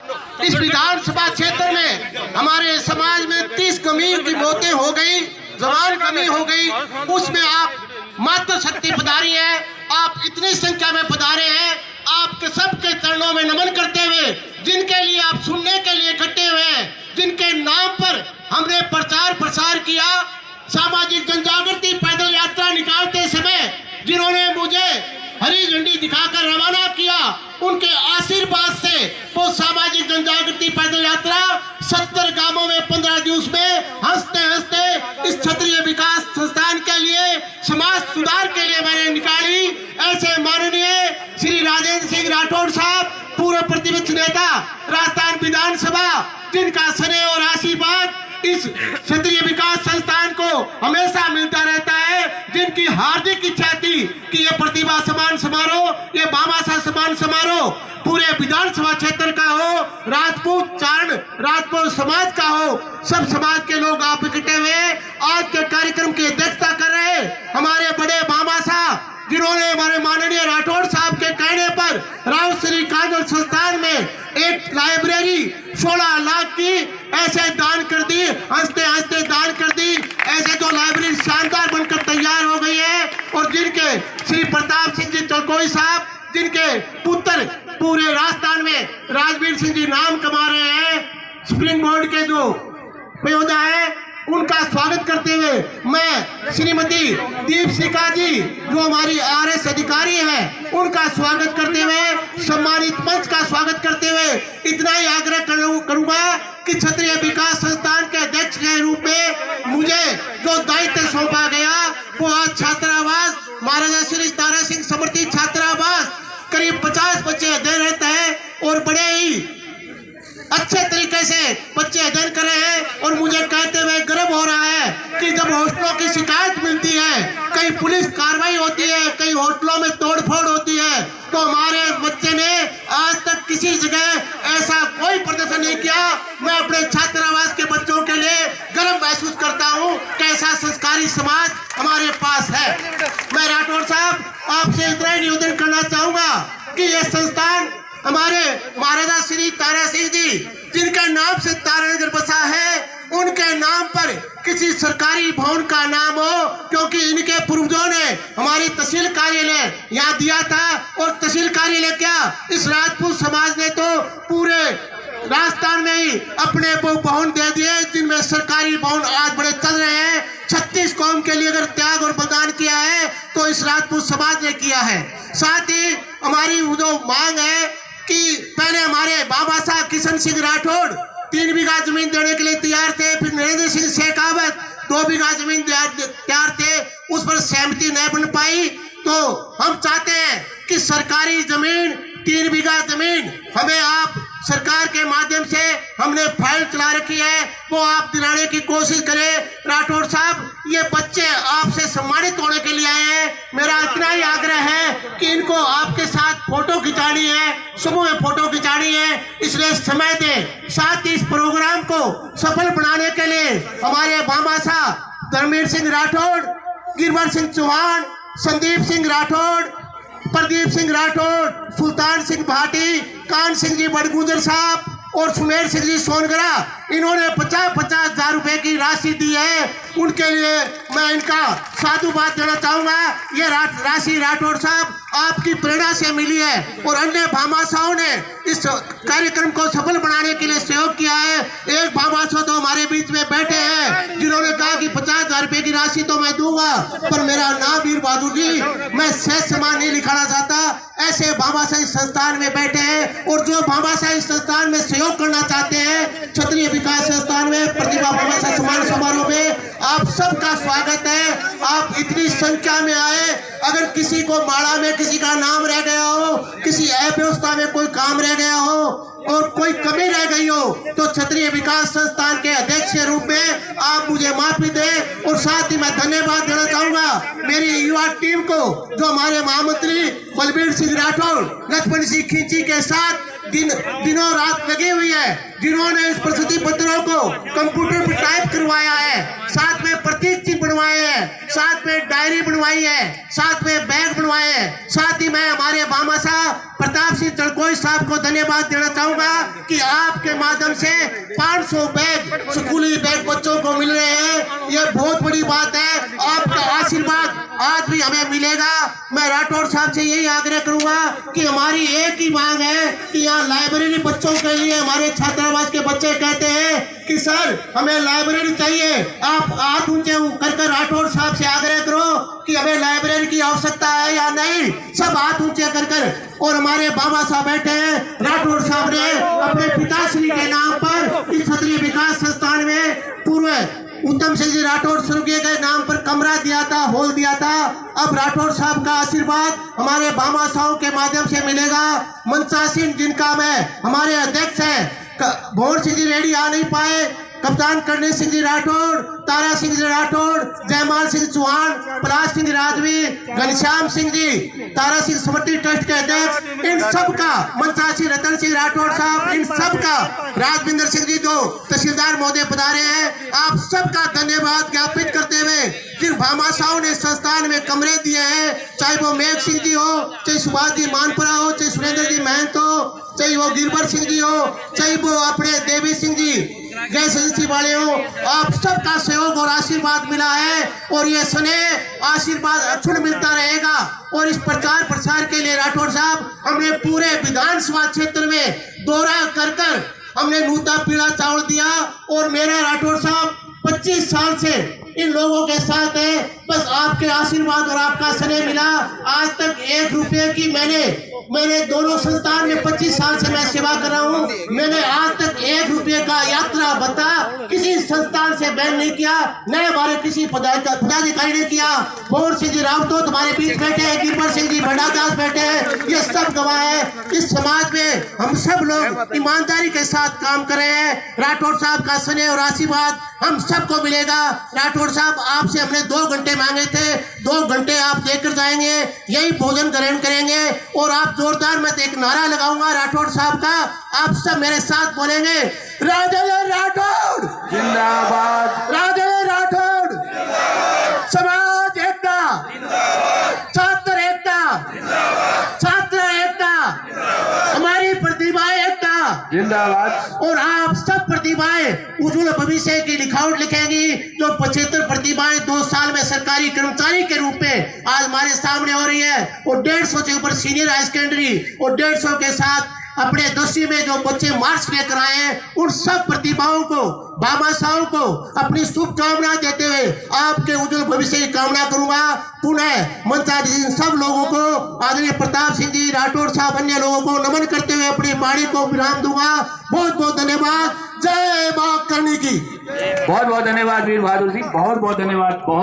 इस विधानसभा क्षेत्र में हमारे समाज में 30 कमीर की मौतें हो गई, जवान कमी हो गई, उसमें आप मातृशक्ति पधारी है। आप इतनी संख्या में पधारे हैं, आपके सबके चरणों में नमन करते हुए, जिनके लिए आप सुनने के लिए इकट्ठे हुए हैं, जिनके नाम पर हमने प्रचार प्रसार किया, सामाजिक जनजागृति पैदल यात्रा निकालते समय जिन्होंने मुझे हरी झंडी दिखाकर रवाना किया, उनके आशीर्वाद से वो सामाजिक जनजागृति पैदल यात्रा 70 गांवों में 15 दिवस में हंसते हंसते इस क्षत्रिय विकास संस्थान के लिए, समाज सुधार के लिए मैंने निकाली। ऐसे माननीय श्री राजेंद्र सिंह राठौड़ साहब, पूर्व प्रतिपक्ष नेता राजस्थान विधानसभा, जिनका स्नेह और आशीर्वाद इस क्षत्रिय विकास संस्थान को हमेशा मिलता रहता है, जिनकी हार्दिक इच्छा थी कि ये प्रतिभा सम्मान समारोह, ये भामाशाह सम्मान समारोह पूरे विधानसभा क्षेत्र का हो, राजपूत चारण राजपूत समाज का हो, सब समाज के लोग आप इकट्ठे हुए आज के कार्यक्रम की अध्यक्षता कर रहे हमारे बड़े भामाशाह, जिन्होंने हमारे माननीय राठौड़ साहब के कहने पर राव श्री काजल संस्थान में एक लाइब्रेरी 16 लाख की ऐसे दान कर दी, हंसते हंसते दान कर दी। ऐसे जो लाइब्रेरी शानदार बनकर तैयार हो गई है, और जिनके श्री प्रताप सिंह जी चलकोई साहब, जिनके पुत्र पूरे राजस्थान में राजवीर सिंह जी नाम कमा रहे हैं, स्प्रिंग बोर्ड के जो पयोदा है, उनका स्वागत करते हुए मैं श्रीमती दीपशिखा जी जो हमारी आरएस अधिकारी हैं, उनका स्वागत करते हुए, सम्मानित मंच का स्वागत करते हुए इतना ही आग्रह करूंगा कि क्षत्रिय विकास संस्थान के अध्यक्ष के रूप में मुझे जो दायित्व सौंपा गया, वो आज छात्रावास महाराजा श्री तारा सिंह समर्थित छात्रावास करीब 50 बच्चे अध्ययन रहते हैं, और बड़े ही अच्छे तरीके से बच्चे अध्ययन कर रहे हैं। और मुझे कहते हुए गर्व हो रहा है कि जब होटलों की शिकायत मिलती है, कहीं पुलिस कार्रवाई होती है, कहीं होटलों में तोड़फोड़ होती है, तो हमारे बच्चे ने आज तक किसी जगह ऐसा कोई प्रदर्शन नहीं किया। मैं अपने छात्रावास के बच्चों के लिए गर्व महसूस करता हूँ, कैसा संस्कारी समाज हमारे पास है। मैं राठौड़ साहब आपसे इतना ही निवेदन करना चाहूंगा कि ये संस्थान हमारे महाराजा श्री तारा सिंह जी, जिनके नाम से तारानगर बसा है, उनके नाम पर किसी सरकारी भवन का नाम हो, क्योंकि इनके पूर्वजों ने हमारी तहसील कार्यालय यहाँ दिया था, और तहसील कार्यालय क्या, इस राजपूत समाज ने तो पूरे राजस्थान में ही अपने वो भवन दे दिए, जिनमें सरकारी भवन आज बड़े चल रहे हैं। 36 कौम के लिए अगर त्याग और बलिदान किया है तो इस राजपूत समाज ने किया है। साथ ही हमारी जो मांग है कि पहले हमारे भामाशाह किशन सिंह राठौड़ 3 बीघा जमीन देने के लिए तैयार थे, फिर नरेंद्र सिंह शेखावत 2 बीघा जमीन तैयार थे, उस पर सहमति नहीं बन पाई। तो हम चाहते हैं कि सरकारी जमीन 3 बीघा जमीन हमें आप सरकार के माध्यम से, हमने फाइल चला रखी है, वो आप दिलाने की कोशिश करें। राठौड़ साहब, ये बच्चे आपसे सम्मानित होने के लिए आए हैं, मेरा इतना ही आग्रह है कि इनको आपके साथ फोटो खिंचानी है, समूह में फोटो खिंचानी है, इसलिए समय दें। साथ ही इस प्रोग्राम को सफल बनाने के लिए हमारे भामाशाह धर्मवीर सिंह राठौड़, गिरवर सिंह चौहान, संदीप सिंह राठौड़, प्रदीप सिंह राठौड़, सुल्तान सिंह भाटी, कान सिंह जी बड़गुजर साहब और सुमेर सिंह जी सोनगरा, इन्होंने 50-50 हजार रुपए की राशि दी है। उनके लिए मैं इनका साधुवाद देना चाहूंगा। ये राशि राठौड़ साहब आपकी प्रेरणा से मिली है, और अन्य भामाशाहों ने इस कार्यक्रम को सफल बनाने के लिए सहयोग किया है। एक भामाशाह तो हमारे बीच में बैठे हैं, जिन्होंने कहा कि 50,000 रुपए की राशि तो मैं दूंगा, पर मेरा नाम वीर बहादुर जी, मैं शेष सम्मान नहीं लिखाना चाहता। ऐसे भामाशाह इस संस्थान में बैठे हैं, और जो भामाशाह इस संस्थान में सहयोग करना चाहते हैं, क्षत्रिय विकास संस्थान में प्रतिभा भामाशाह सम्मान समारोह में आप सबका स्वागत है। आप इतनी संख्या में आए, अगर किसी को माड़ा में किसी का नाम रह गया हो, किसी अव्यवस्था में कोई काम रह गया हो और कोई कमी रह गई हो, तो क्षत्रिय विकास संस्थान के अध्यक्ष के रूप में आप मुझे माफी दें। और साथ ही मैं धन्यवाद देना चाहूंगा मेरी युवा टीम को, जो हमारे महामंत्री बलबीर सिंह राठौड़, लक्ष्मण सिंह खींची के साथ दिनों रात लगी हुई है, जिन्होंने इस प्रशस्ति पत्रों को कंप्यूटर पर टाइप करवाया है, साथ में प्रतीक चिन्ह बनवाए हैं, साथ में डायरी बनवाई है, साथ में बैग बनवाए हैं। साथ ही मैं हमारे भामा साहब प्रताप सिंह चड़कोई साहब को धन्यवाद देना चाहूंगा कि आपके माध्यम से 500 बैग स्कूली बैग बच्चों को मिल रहे हैं। यह बहुत बड़ी बात है, आपका आशीर्वाद आज भी हमें मिलेगा। मैं राठौड़ साहब से यही आग्रह करूंगा कि हमारी एक ही मांग है कि यहाँ लाइब्रेरी बच्चों के लिए, हमारे छात्रावास के बच्चे कहते हैं कि सर हमें लाइब्रेरी चाहिए। आप हाथ ऊंचे कर राठौड़ साहब से आग्रह करो कि हमें लाइब्रेरी की आवश्यकता है या नहीं, सब हाथ ऊंचे कर। और हमारे बाबा साहब बैठे हैं, राठौड़ साहब ने अपने पिताश्री के नाम पर इस क्षत्रिय विकास संस्थान में पूर्व उत्तम सिंह जी राठौड़ स्वर्गीय के नाम पर कमरा दिया था, हॉल दिया था। अब राठौड़ साहब का आशीर्वाद हमारे बाबा साहब के माध्यम से मिलेगा। मनसा सिंह जिनका मैं हमारे अध्यक्ष है, भोर सिंह जी रेड्डी आ नहीं पाए, कप्तान करणी सिंह जी राठौड़, तारा सिंह जी राठौड़, जयमाल सिंह चौहान, पलाश सिंह राजवी, घनश्याम सिंह जी, तारा सिंह स्मृति ट्रस्ट के अध्यक्ष, इन सब का, मनसा सिंह, रतन सिंह राठौड़ साहब, इन सब का, राजविंदर सिंह जी जो तहसीलदार महोदय पधारे हैं, आप सबका धन्यवाद ज्ञापित करते हुए जिन भामाशाहों ने संस्थान में कमरे दिए हैं, चाहे वो मेघ सिंह जी हो, चाहे सुभाष जी मानपुरा हो, चाहे सुरेंद्र जी महंत हो, चाहे वो गिरबर सिंह जी हो, चाहे वो अपने देवी सिंह जी गैस एजेंसी वाले हो, आप सबका सहयोग और आशीर्वाद मिला है और ये स्नेह आशीर्वाद अक्षुण मिलता रहेगा। और इस प्रचार प्रसार के लिए राठौड़ साहब हमने पूरे विधानसभा क्षेत्र में दौरा कर हमने नूता पीला चावल दिया और मेरा राठौड़ साहब 25 साल से इन लोगों के साथ है। बस आपके आशीर्वाद और आपका स्नेह मिला। आज तक 1 रुपये की मैंने दोनों संस्थान में 25 साल से मैं सेवा कर रहा हूँ, मैंने आज तक 1 रुपये का यात्रा भत्ता किसी संस्थान से बैन नहीं किया, न हमारे किसी पदाधिकारी ने किया। भोर सिंह जी रावत तो तुम्हारे बीच बैठे हैं, गिरबर सिंह जी भंडारदास बैठे हैं, ये सब गवाह है। इस समाज में हम सब लोग ईमानदारी के साथ काम कर रहे हैं। राठौड़ साहब का स्नेह और आशीर्वाद हम सबको मिलेगा। राठौड़ साहब आपसे हमने 2 घंटे मांगे थे, 2 घंटे आप देकर जाएंगे, यही भोजन ग्रहण करेंगे और आप जोरदार मैं एक नारा लगाऊंगा राठौड़ साहब का, आप सब मेरे साथ बोलेंगे, राजेंद्र राठौड़ जिंदाबाद, राजेंद्र राठौड़, समाज एकता, छात्र एकता, छात्र एकता, हमारी प्रतिभाएं एकता जिंदाबाद। और आप सब प्रतिभाएं उज्जवल भविष्य की लिखावट लिखेंगी। जो 75 प्रतिभाएं 2 साल में सरकारी कर्मचारी के रूप में आज हमारे सामने हो रही है और 150 से ऊपर सीनियर हाई सेकेंडरी और 150 के साथ अपने 10वीं में जो बच्चे मार्क्स लेकर आए हैं, उन सब प्रतिभाओं को, भामाशाहों को अपनी शुभकामना देते हुए आपके उज्जवल भविष्य की कामना करूंगा। पुनः मनसा जी सब लोगों को, आदरणीय प्रताप सिंह जी राठौड़ साहब, अन्य लोगों को नमन करते हुए अपनी वाणी को विराम दूंगा। बहुत बहुत धन्यवाद। जय मां करणी की। बहुत बहुत धन्यवाद वीर बहादुर सिंह, बहुत बहुत धन्यवाद।